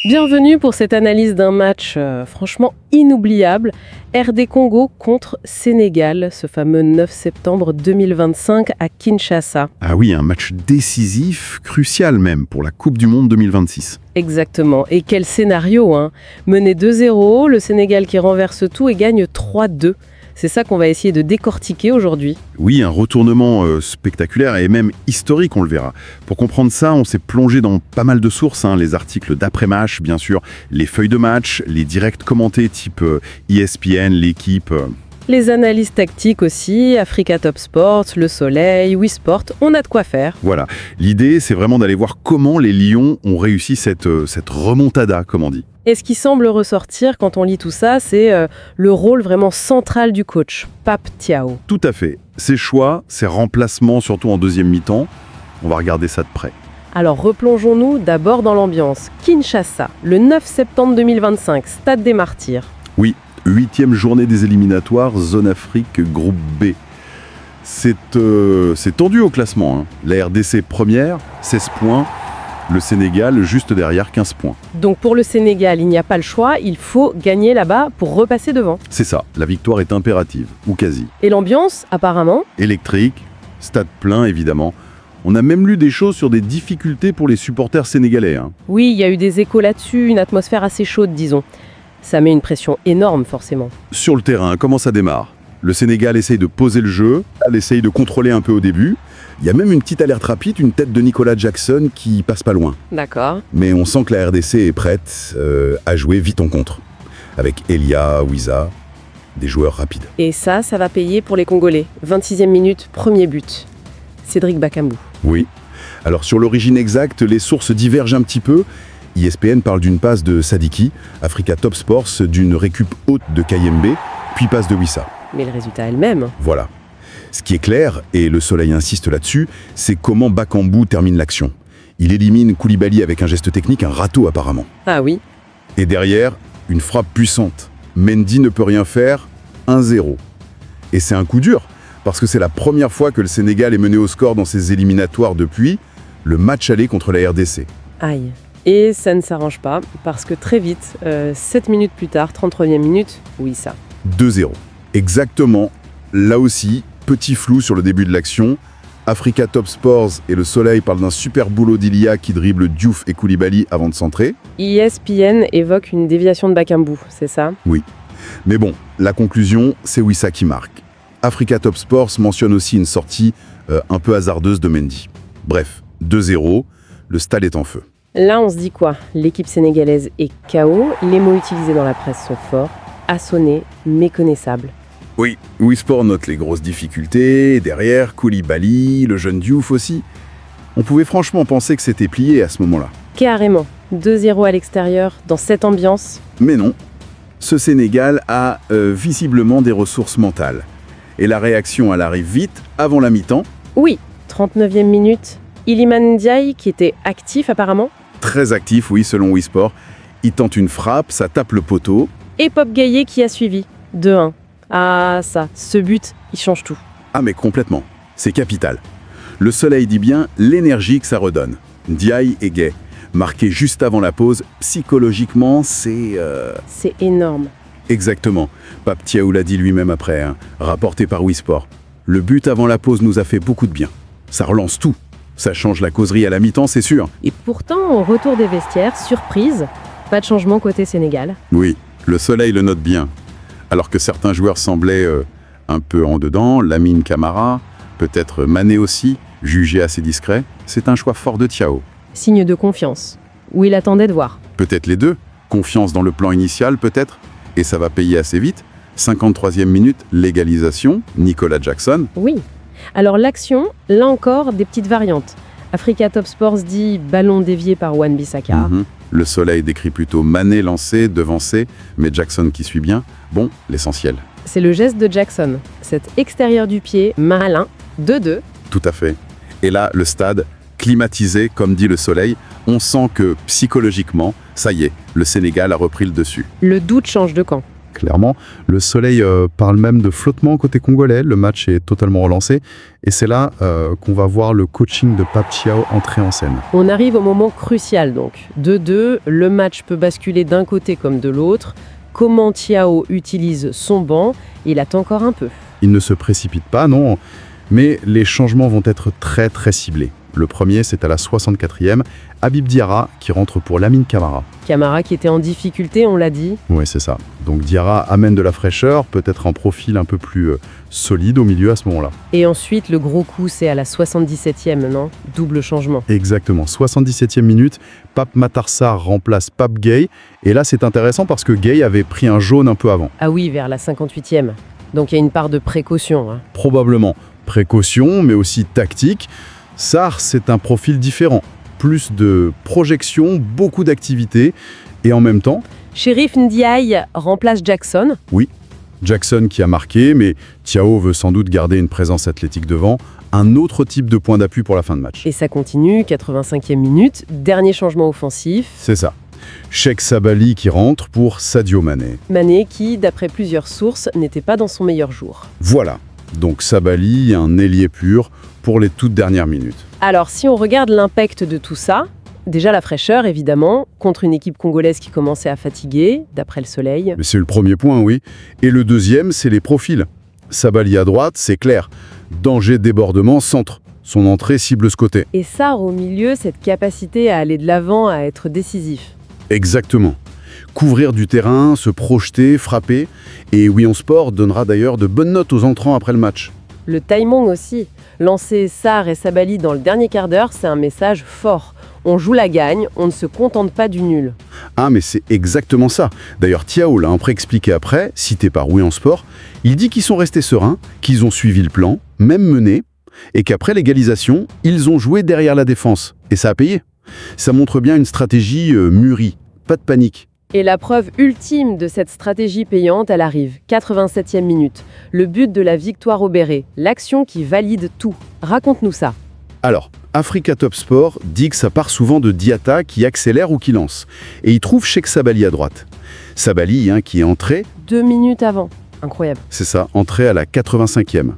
Bienvenue pour cette analyse d'un match franchement inoubliable. RD Congo contre Sénégal, ce fameux 9 septembre 2025 à Kinshasa. Ah oui, un match décisif, crucial même, pour la Coupe du Monde 2026. Exactement. Et quel scénario, hein. Mené 2-0, le Sénégal qui renverse tout et gagne 3-2. C'est ça qu'on va essayer de décortiquer aujourd'hui. Oui, un retournement spectaculaire et même historique, on le verra. Pour comprendre ça, on s'est plongé dans pas mal de sources, les articles d'après-match, bien sûr, les feuilles de match, les directs commentés type ESPN, l'équipe... Les analyses tactiques aussi, Africa Top Sports, Le Soleil, WeSport, on a de quoi faire. Voilà. L'idée, c'est vraiment d'aller voir comment les Lions ont réussi cette remontada, comme on dit. Et ce qui semble ressortir quand on lit tout ça, c'est le rôle vraiment central du coach, Pape Thiaw. Tout à fait. Ses choix, ses remplacements, surtout en deuxième mi-temps, on va regarder ça de près. Alors replongeons-nous d'abord dans l'ambiance. Kinshasa, le 9 septembre 2025, Stade des Martyrs. Oui, 8e journée des éliminatoires, zone Afrique, groupe B. C'est tendu au classement. La RDC première, 16 points. Le Sénégal juste derrière, 15 points. Donc pour le Sénégal, il n'y a pas le choix, il faut gagner là-bas pour repasser devant. C'est ça, la victoire est impérative, ou quasi. Et l'ambiance, apparemment? Électrique, stade plein évidemment. On a même lu des choses sur des difficultés pour les supporters sénégalais. Oui, il y a eu des échos là-dessus, une atmosphère assez chaude, disons. Ça met une pression énorme, forcément. Sur le terrain, comment ça démarre? Le Sénégal essaye de poser le jeu, elle essaye de contrôler un peu au début. Il y a même une petite alerte rapide, une tête de Nicolas Jackson qui passe pas loin. D'accord. Mais on sent que la RDC est prête à jouer vite en contre. Avec Elia, Wiza, des joueurs rapides. Et ça va payer pour les Congolais. 26e minute, premier but. Cédric Bakambu. Oui. Alors sur l'origine exacte, les sources divergent un petit peu. ESPN parle d'une passe de Sadiki, Africa Top Sports d'une récup haute de Kayembe, puis passe de Wissa. Mais le résultat est le même. Voilà. Ce qui est clair, et le Soleil insiste là-dessus, c'est comment Bakambu termine l'action. Il élimine Koulibaly avec un geste technique, un râteau apparemment. Ah oui. Et derrière, une frappe puissante. Mendy ne peut rien faire, 1-0. Et c'est un coup dur, parce que c'est la première fois que le Sénégal est mené au score dans ses éliminatoires depuis le match aller contre la RDC. Aïe. Et ça ne s'arrange pas, parce que très vite, 7 minutes plus tard, 33e minute, oui ça. 2-0. Exactement. Là aussi, petit flou sur le début de l'action. Africa Top Sports et le Soleil parlent d'un super boulot d'Ilia qui dribble Diouf et Koulibaly avant de centrer. ESPN évoque une déviation de Bakambu, c'est ça? Oui. Mais bon, la conclusion, c'est Wissa qui marque. Africa Top Sports mentionne aussi une sortie un peu hasardeuse de Mendy. Bref, 2-0, le stade est en feu. Là, on se dit quoi? L'équipe sénégalaise est KO, les mots utilisés dans la presse sont forts, assonné, méconnaissable. Oui, WeSport note les grosses difficultés, derrière, Koulibaly, le jeune Diouf aussi. On pouvait franchement penser que c'était plié à ce moment-là. Carrément, 2-0 à l'extérieur, dans cette ambiance. Mais non, ce Sénégal a visiblement des ressources mentales. Et la réaction, elle arrive vite, avant la mi-temps. Oui, 39e minute, Iliman Ndiaye, qui était actif apparemment. Très actif, oui, selon WeSport. Il tente une frappe, ça tape le poteau. Et Pop Gaillet qui a suivi, 2-1. Ah ça, ce but, il change tout. Ah mais complètement, c'est capital. Le Soleil dit bien l'énergie que ça redonne. Ndiaye est gai. Marqué juste avant la pause, psychologiquement, c'est... C'est énorme. Exactement. Pape Thiaw l'a dit lui-même après, rapporté par WeSport. Le but avant la pause nous a fait beaucoup de bien. Ça relance tout. Ça change la causerie à la mi-temps, c'est sûr. Et pourtant, au retour des vestiaires, surprise, pas de changement côté Sénégal. Oui, le Soleil le note bien. Alors que certains joueurs semblaient un peu en dedans, Lamine Camara, peut-être Mané aussi, jugé assez discret, c'est un choix fort de Thiaw. Signe de confiance, où il attendait de voir. Peut-être les deux, confiance dans le plan initial peut-être, et ça va payer assez vite. 53e minute, légalisation, Nicolas Jackson. Oui. Alors l'action, là encore, des petites variantes. Africa Top Sports dit ballon dévié par Wan-Bissaka. Le Soleil décrit plutôt Mané lancé, devancé, mais Jackson qui suit bien. Bon, l'essentiel. C'est le geste de Jackson, cet extérieur du pied, malin, 2-2. Tout à fait. Et là, le stade, climatisé, comme dit le Soleil, on sent que, psychologiquement, ça y est, le Sénégal a repris le dessus. Le doute change de camp. clairement. Le Soleil parle même de flottement côté congolais. Le match est totalement relancé. Et c'est là qu'on va voir le coaching de Pape Thiaw entrer en scène. On arrive au moment crucial donc. 2-2, le match peut basculer d'un côté comme de l'autre. Comment Thiaw utilise son banc? Il attend encore un peu. Il ne se précipite pas, non. Mais les changements vont être très très ciblés. Le premier, c'est à la 64e, Habib Diarra qui rentre pour Lamine Camara. Camara qui était en difficulté, on l'a dit. Oui, c'est ça. Donc Diarra amène de la fraîcheur, peut-être un profil un peu plus solide au milieu à ce moment-là. Et ensuite, le gros coup, c'est à la 77e, non? Double changement. Exactement. 77e minute, Pape Matar Sarr remplace Pape Gueye. Et là, c'est intéressant parce que Gueye avait pris un jaune un peu avant. Ah oui, vers la 58e. Donc il y a une part de précaution. Hein. Probablement. Précaution, mais aussi tactique. Sarr, c'est un profil différent. Plus de projection, beaucoup d'activité, et en même temps... Chérif Ndiaye remplace Jackson. Oui, Jackson qui a marqué, mais Thiaw veut sans doute garder une présence athlétique devant, un autre type de point d'appui pour la fin de match. Et ça continue, 85e minute, dernier changement offensif. C'est ça. Cheikh Sabali qui rentre pour Sadio Mané. Mané qui, d'après plusieurs sources, n'était pas dans son meilleur jour. Voilà, donc Sabali, un ailier pur pour les toutes dernières minutes. Alors, si on regarde l'impact de tout ça, déjà la fraîcheur, évidemment, contre une équipe congolaise qui commençait à fatiguer, d'après le Soleil. Mais c'est le premier point, oui. Et le deuxième, c'est les profils. Sabali à droite, c'est clair. Danger, débordement, centre. Son entrée cible ce côté. Et Sarr au milieu, cette capacité à aller de l'avant, à être décisif. Exactement. Couvrir du terrain, se projeter, frapper. Et Wii Sport donnera d'ailleurs de bonnes notes aux entrants après le match. Le timing aussi. Lancer Sarr et Sabali dans le dernier quart d'heure, c'est un message fort. On joue la gagne, on ne se contente pas du nul. Ah, mais c'est exactement ça. D'ailleurs, Thiaw l'a un peu expliqué après, cité par Wii Sport. Il dit qu'ils sont restés sereins, qu'ils ont suivi le plan, même mené, et qu'après l'égalisation, ils ont joué derrière la défense. Et ça a payé. Ça montre bien une stratégie mûrie, pas de panique. Et la preuve ultime de cette stratégie payante, elle arrive, 87e minute. Le but de la victoire au Béret, l'action qui valide tout. Raconte-nous ça. Alors, Africa Top Sport dit que ça part souvent de Diatta qui accélère ou qui lance. Et il trouve Cheikh Sabali à droite. Sabali, qui est entré... 2 minutes avant. Incroyable. C'est ça, entré à la 85e.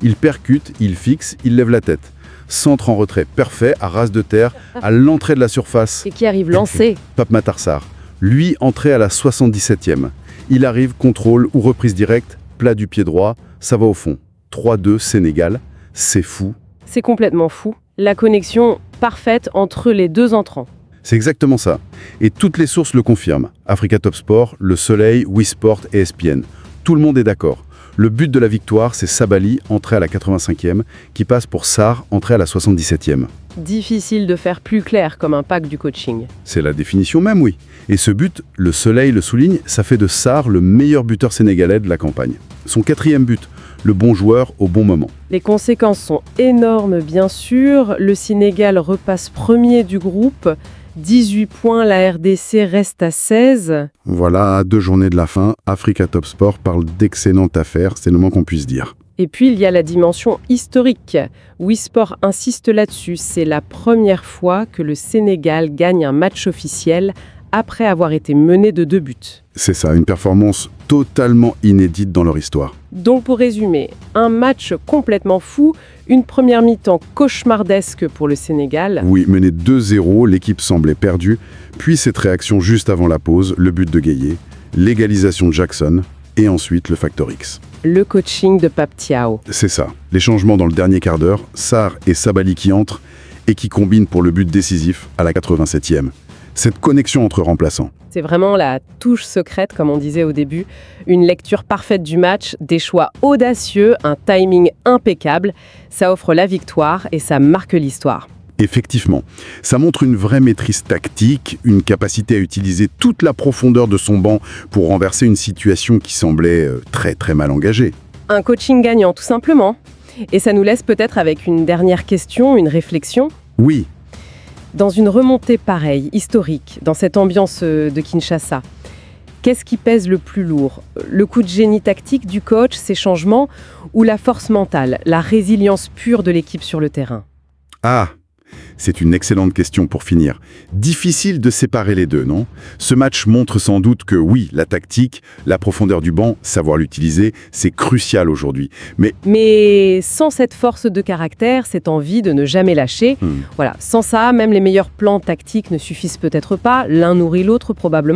Il percute, il fixe, il lève la tête. Centre en retrait parfait, à ras de terre, à l'entrée de la surface. Et qui arrive lancé. Pape Matar Sarr. Lui, entré à la 77e. Il arrive, contrôle ou reprise directe, plat du pied droit, ça va au fond. 3-2 Sénégal, c'est fou. C'est complètement fou. La connexion parfaite entre les deux entrants. C'est exactement ça. Et toutes les sources le confirment. Africa Top Sport, Le Soleil, Wii Sport et ESPN. Tout le monde est d'accord. Le but de la victoire, c'est Sabali, entré à la 85e, qui passe pour Sarr, entré à la 77e. Difficile de faire plus clair comme un pack du coaching. C'est la définition même, oui. Et ce but, Le Soleil le souligne, ça fait de Sarr le meilleur buteur sénégalais de la campagne. Son 4e but, le bon joueur au bon moment. Les conséquences sont énormes, bien sûr. Le Sénégal repasse premier du groupe. 18 points, la RDC reste à 16. Voilà, à 2 journées de la fin, Africa Top Sport parle d'excellente affaire, c'est le moins qu'on puisse dire. Et puis, il y a la dimension historique. Wii Sport insiste là-dessus. C'est la première fois que le Sénégal gagne un match officiel après avoir été mené de 2 buts. C'est ça, une performance totalement inédite dans leur histoire. Donc pour résumer, un match complètement fou, une première mi-temps cauchemardesque pour le Sénégal. Oui, mené 2-0, l'équipe semblait perdue, puis cette réaction juste avant la pause, le but de Gueye, l'égalisation de Jackson, et ensuite le facteur X. Le coaching de Pape Thiaw. C'est ça, les changements dans le dernier quart d'heure, Sarr et Sabali qui entrent, et qui combinent pour le but décisif à la 87e. Cette connexion entre remplaçants. C'est vraiment la touche secrète, comme on disait au début. Une lecture parfaite du match, des choix audacieux, un timing impeccable. Ça offre la victoire et ça marque l'histoire. Effectivement, ça montre une vraie maîtrise tactique, une capacité à utiliser toute la profondeur de son banc pour renverser une situation qui semblait très très mal engagée. Un coaching gagnant, tout simplement. Et ça nous laisse peut-être avec une dernière question, une réflexion. Oui. Dans une remontée pareille, historique, dans cette ambiance de Kinshasa, qu'est-ce qui pèse le plus lourd? Le coup de génie tactique du coach, ses changements, ou la force mentale, la résilience pure de l'équipe sur le terrain? Ah, C'est une excellente question pour finir. Difficile de séparer les deux, non? Ce match montre sans doute que oui, la tactique, la profondeur du banc, savoir l'utiliser, c'est crucial aujourd'hui. Mais sans cette force de caractère, cette envie de ne jamais lâcher, voilà, sans ça, même les meilleurs plans tactiques ne suffisent peut-être pas, l'un nourrit l'autre probablement.